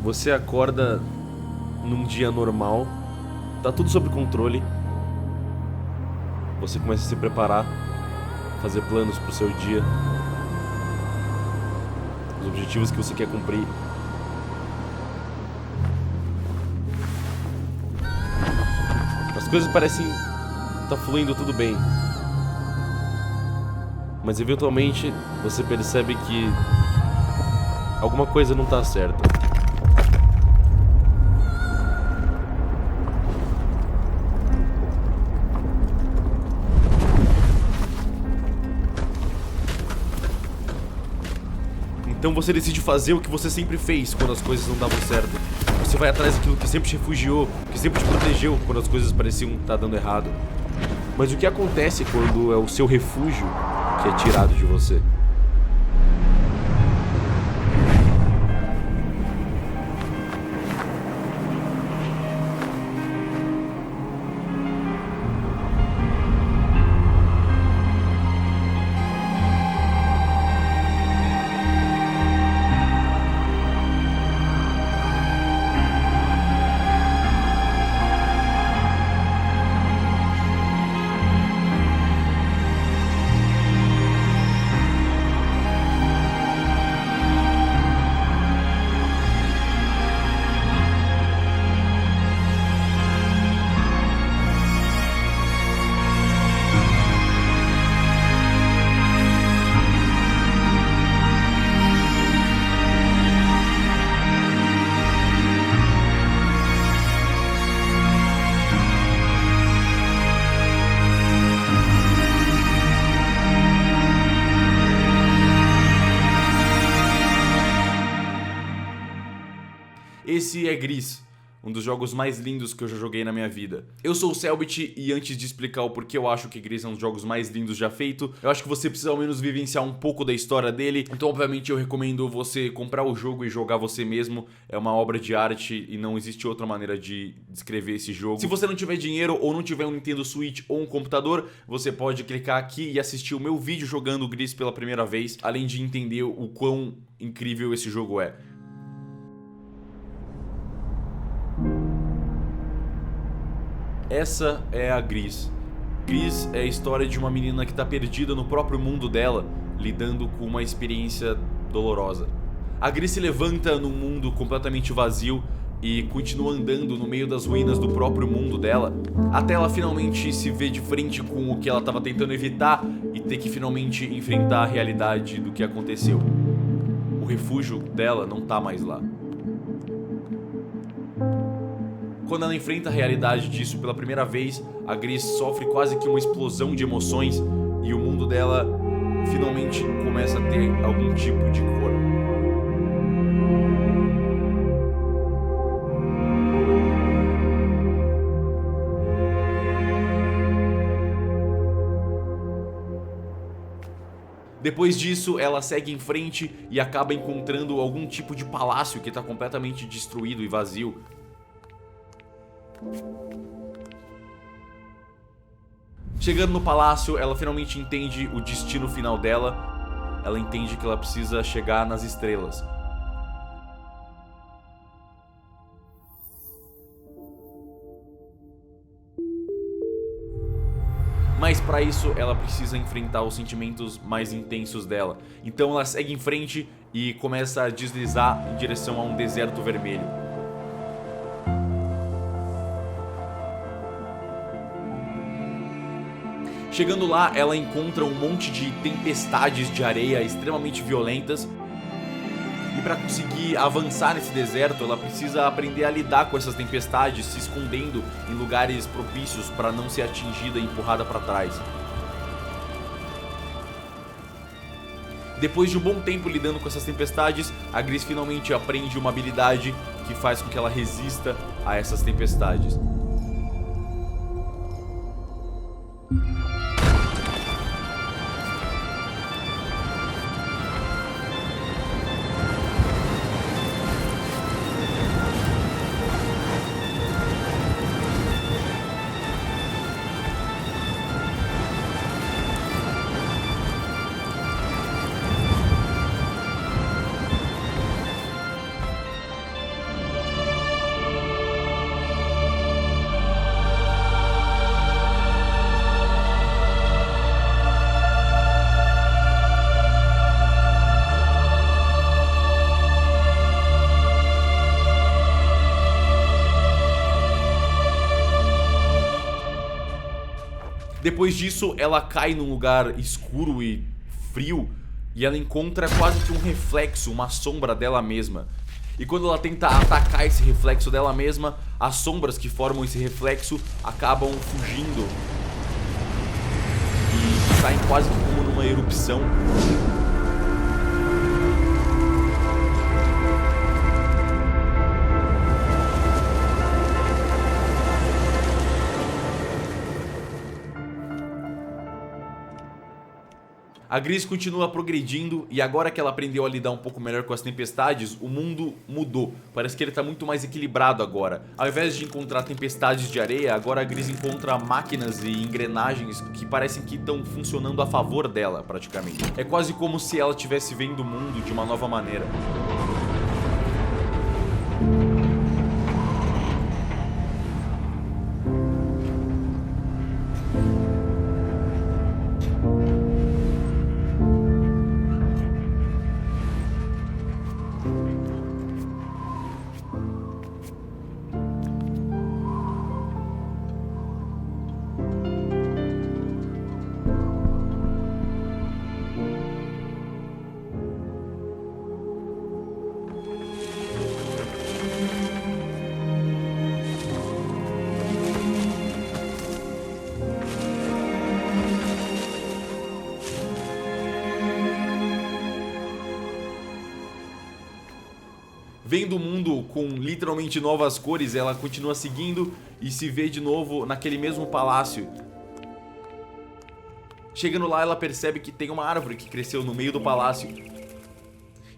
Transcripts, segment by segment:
Você acorda num dia normal, tá tudo sob controle. Você começa a se preparar, fazer planos pro seu dia, os objetivos que você quer cumprir. As coisas parecem tá fluindo tudo bem, mas eventualmente você percebe que alguma coisa não tá certa. Então você decide fazer o que você sempre fez quando as coisas não davam certo. Você vai atrás daquilo que sempre te refugiou, que sempre te protegeu quando as coisas pareciam estar dando errado. Mas o que acontece quando é o seu refúgio que é tirado de você? Esse é Gris, um dos jogos mais lindos que eu já joguei na minha vida. Eu sou o Selbit e antes de explicar o porquê eu acho que Gris é um dos jogos mais lindos já feito, eu acho que você precisa ao menos vivenciar um pouco da história dele. Então obviamente eu recomendo você comprar o jogo e jogar você mesmo. É uma obra de arte e não existe outra maneira de descrever esse jogo. Se você não tiver dinheiro ou não tiver um Nintendo Switch ou um computador, você pode clicar aqui e assistir o meu vídeo jogando Gris pela primeira vez, além de entender o quão incrível esse jogo é. Essa é a Gris. Gris é a história de uma menina que tá perdida no próprio mundo dela, lidando com uma experiência dolorosa. A Gris se levanta num mundo completamente vazio e continua andando no meio das ruínas do próprio mundo dela, até ela finalmente se ver de frente com o que ela estava tentando evitar e ter que finalmente enfrentar a realidade do que aconteceu. O refúgio dela não tá mais lá. Quando ela enfrenta a realidade disso pela primeira vez, a Gris sofre quase que uma explosão de emoções e o mundo dela finalmente começa a ter algum tipo de cor. Depois disso, ela segue em frente e acaba encontrando algum tipo de palácio que está completamente destruído e vazio. Chegando no palácio, ela finalmente entende o destino final dela. Ela entende que ela precisa chegar nas estrelas. Mas para isso ela precisa enfrentar os sentimentos mais intensos dela. Então ela segue em frente e começa a deslizar em direção a um deserto vermelho. Chegando lá, ela encontra um monte de tempestades de areia extremamente violentas. E para conseguir avançar nesse deserto, ela precisa aprender a lidar com essas tempestades, se escondendo em lugares propícios para não ser atingida e empurrada para trás. Depois de um bom tempo lidando com essas tempestades, a Gris finalmente aprende uma habilidade que faz com que ela resista a essas tempestades. Depois disso, ela cai num lugar escuro e frio e ela encontra quase que um reflexo, uma sombra dela mesma. E quando ela tenta atacar esse reflexo dela mesma, as sombras que formam esse reflexo acabam fugindo e saem quase como numa erupção. A Gris continua progredindo e agora que ela aprendeu a lidar um pouco melhor com as tempestades, o mundo mudou. Parece que ele está muito mais equilibrado agora. Ao invés de encontrar tempestades de areia, agora a Gris encontra máquinas e engrenagens que parecem que estão funcionando a favor dela, praticamente. É quase como se ela estivesse vendo o mundo de uma nova maneira. Vendo o mundo com literalmente novas cores, ela continua seguindo e se vê de novo naquele mesmo palácio. Chegando lá, ela percebe que tem uma árvore que cresceu no meio do palácio.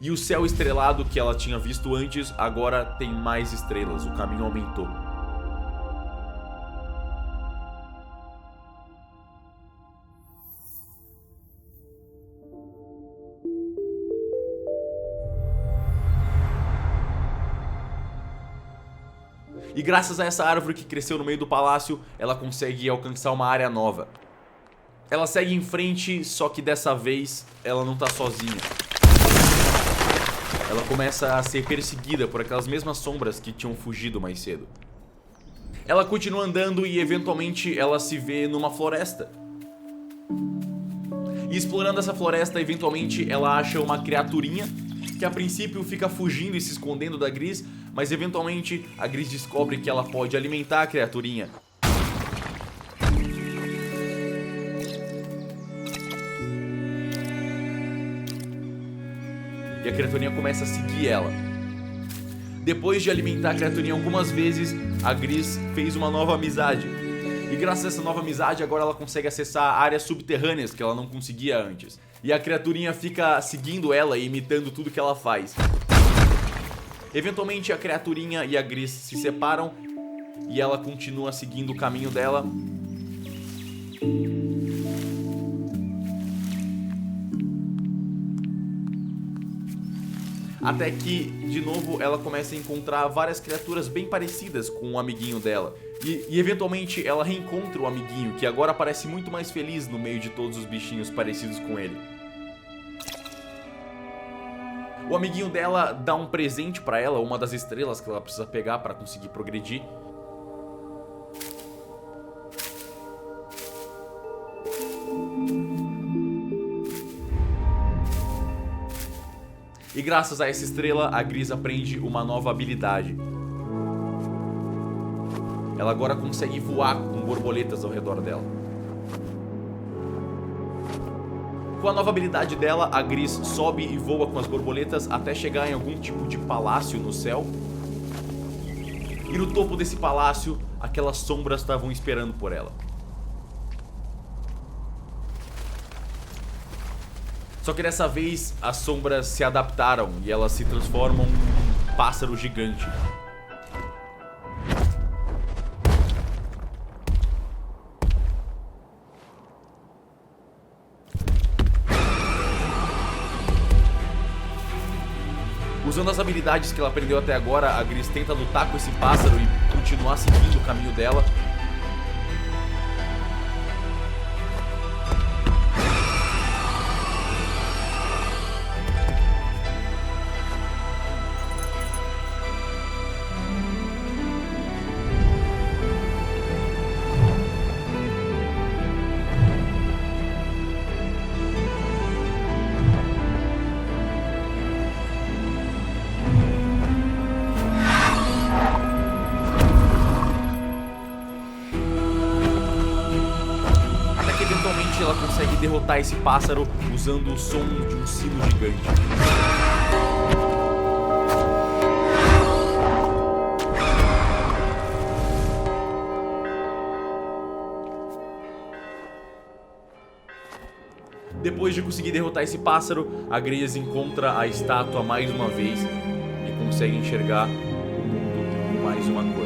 E o céu estrelado que ela tinha visto antes, agora tem mais estrelas, o caminho aumentou. E graças a essa árvore que cresceu no meio do palácio, ela consegue alcançar uma área nova. Ela segue em frente, só que dessa vez ela não tá sozinha. Ela começa a ser perseguida por aquelas mesmas sombras que tinham fugido mais cedo. Ela continua andando e eventualmente ela se vê numa floresta. E explorando essa floresta, eventualmente ela acha uma criaturinha que a princípio fica fugindo e se escondendo da Gris, mas eventualmente a Gris descobre que ela pode alimentar a criaturinha. E a criaturinha começa a seguir ela. Depois de alimentar a criaturinha algumas vezes, a Gris fez uma nova amizade. E graças a essa nova amizade, agora ela consegue acessar áreas subterrâneas que ela não conseguia antes. E a criaturinha fica seguindo ela e imitando tudo que ela faz. Eventualmente a criaturinha e a Gris se separam e ela continua seguindo o caminho dela. Até que, de novo, ela começa a encontrar várias criaturas bem parecidas com o amiguinho dela. E eventualmente ela reencontra o amiguinho, que agora parece muito mais feliz no meio de todos os bichinhos parecidos com ele. O amiguinho dela dá um presente pra ela, uma das estrelas que ela precisa pegar pra conseguir progredir. E graças a essa estrela, a Gris aprende uma nova habilidade. Ela agora consegue voar com borboletas ao redor dela. Com a nova habilidade dela, a Gris sobe e voa com as borboletas até chegar em algum tipo de palácio no céu. E no topo desse palácio, aquelas sombras estavam esperando por ela. Só que dessa vez, as sombras se adaptaram e elas se transformam em um pássaro gigante. Usando as habilidades que ela aprendeu até agora, a Gris tenta lutar com esse pássaro e continuar seguindo o caminho dela. ela consegue derrotar esse pássaro usando o som de um sino gigante. Depois de conseguir derrotar esse pássaro, a Gris encontra a estátua mais uma vez e consegue enxergar o mundo com mais uma cor.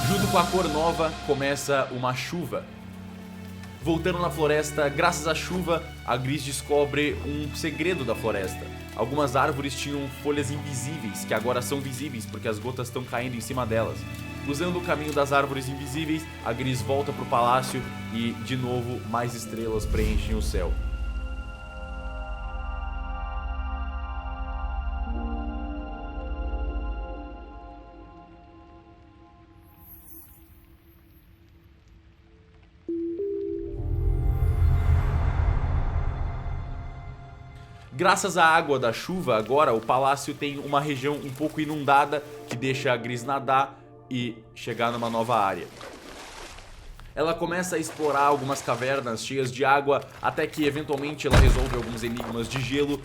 Junto com a cor nova, começa uma chuva. Voltando na floresta, graças à chuva, a Gris descobre um segredo da floresta. Algumas árvores tinham folhas invisíveis, que agora são visíveis porque as gotas estão caindo em cima delas. Usando o caminho das árvores invisíveis, a Gris volta pro palácio e, de novo, mais estrelas preenchem o céu. Graças à água da chuva, agora o palácio tem uma região um pouco inundada que deixa a Gris nadar e chegar numa nova área. Ela começa a explorar algumas cavernas cheias de água até que eventualmente ela resolve alguns enigmas de gelo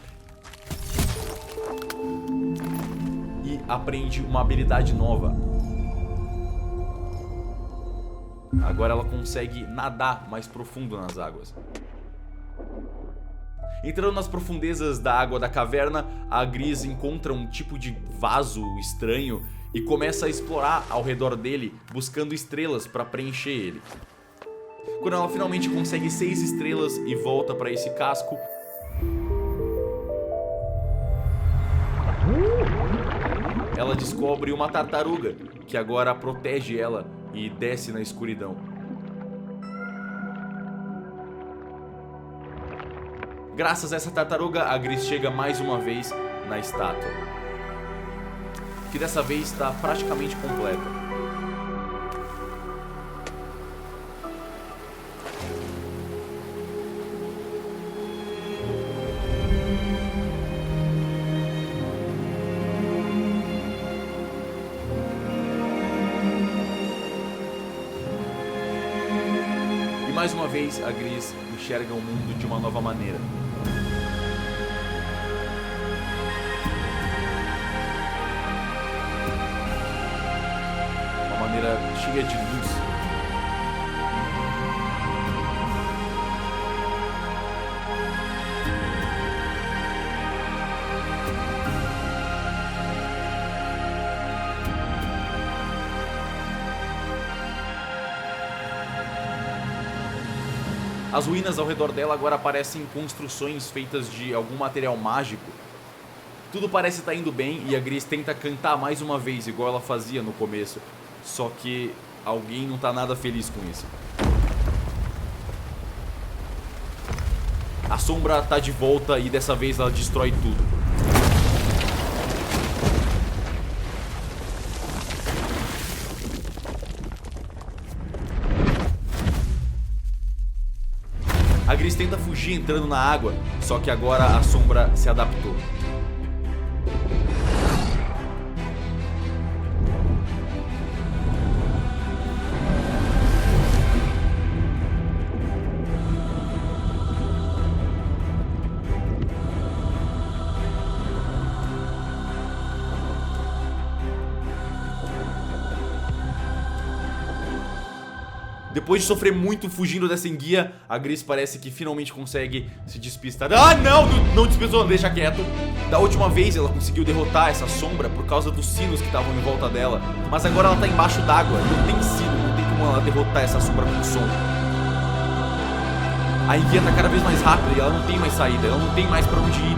e aprende uma habilidade nova. Agora ela consegue nadar mais profundo nas águas. Entrando nas profundezas da água da caverna, a Gris encontra um tipo de vaso estranho e começa a explorar ao redor dele, buscando estrelas para preencher ele. Quando ela finalmente consegue 6 estrelas e volta para esse casco, ela descobre uma tartaruga que agora protege ela e desce na escuridão. Graças a essa tartaruga, a Gris chega mais uma vez na estátua, que dessa vez está praticamente completa. E mais uma vez, a Gris enxerga o mundo de uma nova maneira. Cheia de luz. As ruínas ao redor dela agora parecem construções feitas de algum material mágico. Tudo parece estar indo bem e a Gris tenta cantar mais uma vez, igual ela fazia no começo. Só que alguém não tá nada feliz com isso. A sombra tá de volta e dessa vez ela destrói tudo. A Gris tenta fugir entrando na água, só que agora a sombra se adaptou. Depois de sofrer muito fugindo dessa enguia, a Gris parece que finalmente consegue se despistar. Ah, não! Não despistou, deixa quieto. Da última vez ela conseguiu derrotar essa sombra por causa dos sinos que estavam em volta dela. Mas agora ela tá embaixo d'água, não tem sino, não tem como ela derrotar essa sombra com som. A enguia tá cada vez mais rápida e ela não tem mais saída, ela não tem mais pra onde ir.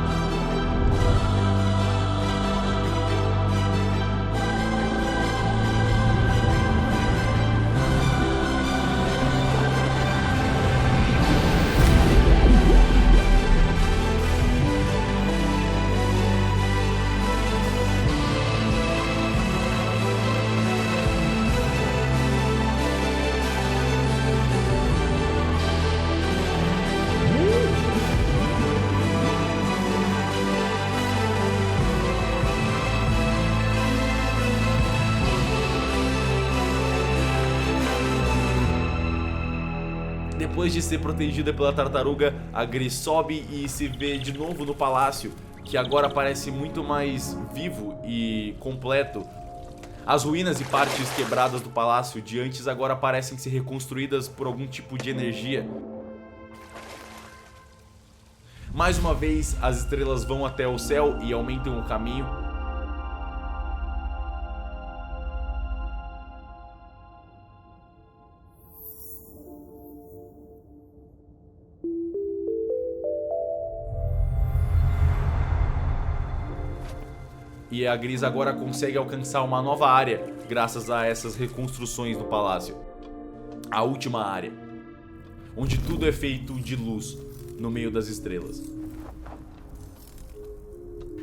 Depois de ser protegida pela tartaruga, a Gris sobe e se vê de novo no palácio, que agora parece muito mais vivo e completo. As ruínas e partes quebradas do palácio de antes agora parecem ser reconstruídas por algum tipo de energia. Mais uma vez, as estrelas vão até o céu e aumentam o caminho. E a Gris agora consegue alcançar uma nova área, graças a essas reconstruções do palácio. A última área, onde tudo é feito de luz, no meio das estrelas.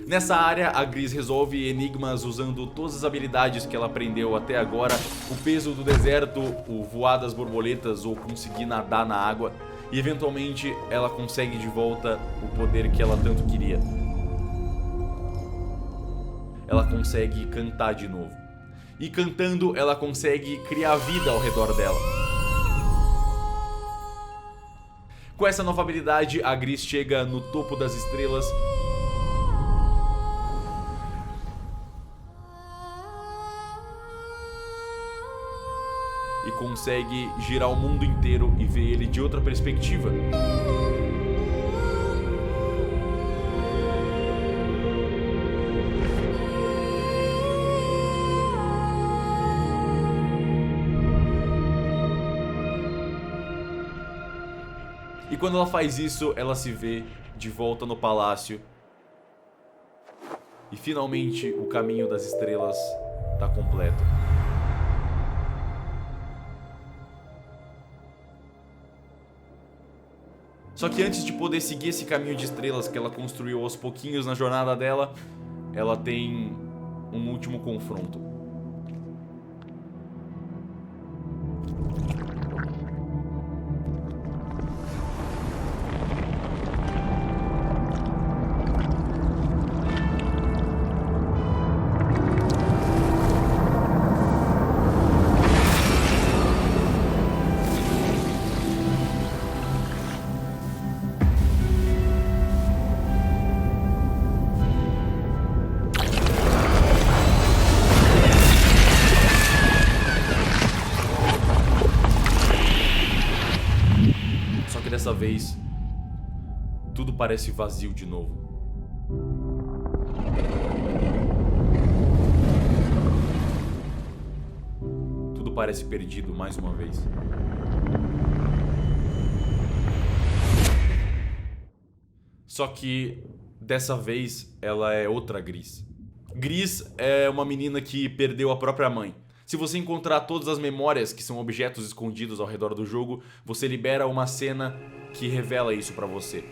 Nessa área, a Gris resolve enigmas usando todas as habilidades que ela aprendeu até agora. O peso do deserto, o voar das borboletas ou conseguir nadar na água. E eventualmente, ela consegue de volta o poder que ela tanto queria. Ela consegue cantar de novo. E cantando, ela consegue criar vida ao redor dela. Com essa nova habilidade, a Gris chega no topo das estrelas. E consegue girar o mundo inteiro e ver ele de outra perspectiva. E quando ela faz isso, ela se vê de volta no palácio. E finalmente o caminho das estrelas está completo. Só que antes de poder seguir esse caminho de estrelas que ela construiu aos pouquinhos na jornada dela, ela tem um último confronto. Dessa vez, tudo parece vazio de novo. Tudo parece perdido mais uma vez. Só que dessa vez ela é outra Gris. Gris é uma menina que perdeu a própria mãe. Se você encontrar todas as memórias que são objetos escondidos ao redor do jogo, você libera uma cena que revela isso pra você.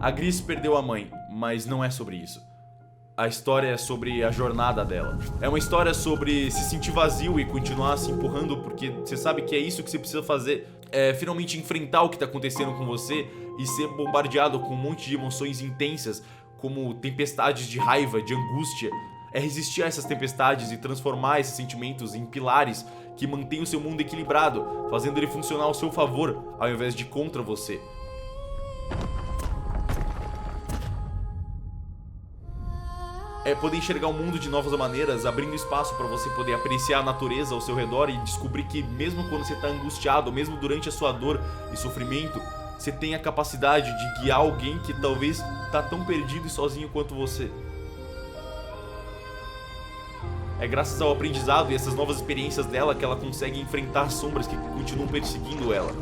A Gris perdeu a mãe, mas não é sobre isso. A história é sobre a jornada dela. É uma história sobre se sentir vazio e continuar se empurrando porque você sabe que é isso que você precisa fazer. É finalmente enfrentar o que tá acontecendo com você e ser bombardeado com um monte de emoções intensas, como tempestades de raiva, de angústia. É resistir a essas tempestades e transformar esses sentimentos em pilares que mantêm o seu mundo equilibrado, fazendo ele funcionar ao seu favor, ao invés de contra você. É poder enxergar o mundo de novas maneiras, abrindo espaço para você poder apreciar a natureza ao seu redor e descobrir que mesmo quando você está angustiado, mesmo durante a sua dor e sofrimento, você tem a capacidade de guiar alguém que talvez está tão perdido e sozinho quanto você. É graças ao aprendizado e essas novas experiências dela que ela consegue enfrentar sombras que continuam perseguindo ela.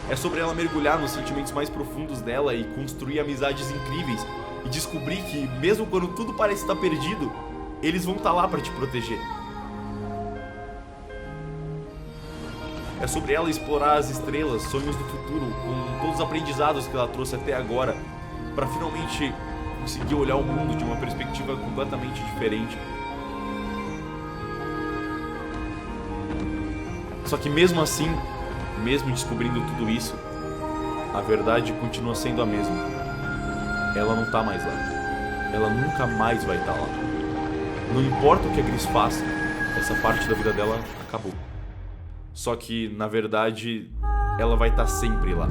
É sobre ela mergulhar nos sentimentos mais profundos dela e construir amizades incríveis e descobrir que, mesmo quando tudo parece estar perdido, eles vão estar lá pra te proteger. É sobre ela explorar as estrelas, sonhos do futuro, com todos os aprendizados que ela trouxe até agora, pra finalmente conseguir olhar o mundo de uma perspectiva completamente diferente. Só que mesmo assim, mesmo descobrindo tudo isso, a verdade continua sendo a mesma. Ela não tá mais lá. Ela nunca mais vai estar lá. Não importa o que a Gris faça, essa parte da vida dela acabou. Só que, na verdade, ela vai estar sempre lá.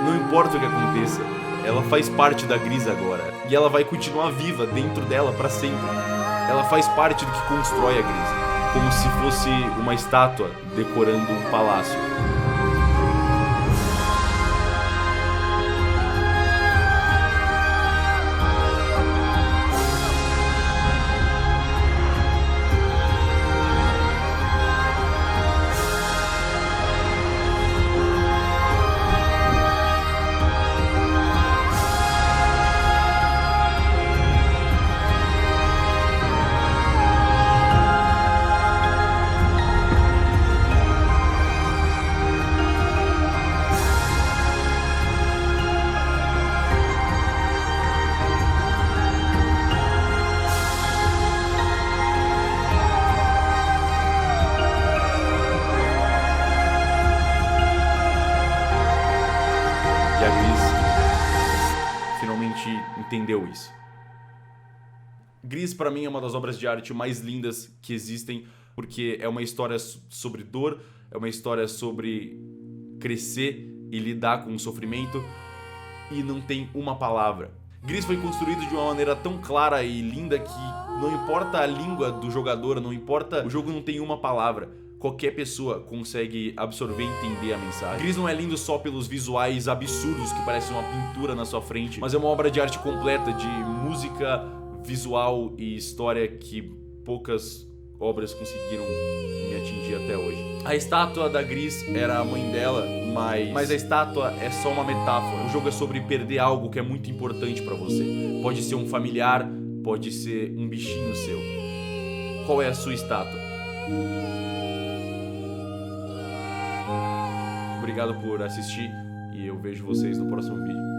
Não importa o que aconteça, ela faz parte da Gris agora. E ela vai continuar viva dentro dela pra sempre. Ela faz parte do que constrói a Gris, como se fosse uma estátua decorando um palácio. E a Gris finalmente entendeu isso. Gris, pra mim, é uma das obras de arte mais lindas que existem, porque é uma história sobre dor, é uma história sobre crescer e lidar com o sofrimento, e não tem uma palavra. Gris foi construído de uma maneira tão clara e linda que não importa a língua do jogador, não importa, o jogo não tem uma palavra. Qualquer pessoa consegue absorver e entender a mensagem. Gris não é lindo só pelos visuais absurdos que parecem uma pintura na sua frente, mas é uma obra de arte completa de música, visual e história que poucas obras conseguiram me atingir até hoje. A estátua da Gris era a mãe dela, mas a estátua é só uma metáfora. O jogo é sobre perder algo que é muito importante pra você. Pode ser um familiar, pode ser um bichinho seu. Qual é a sua estátua? Obrigado por assistir e eu vejo vocês no próximo vídeo.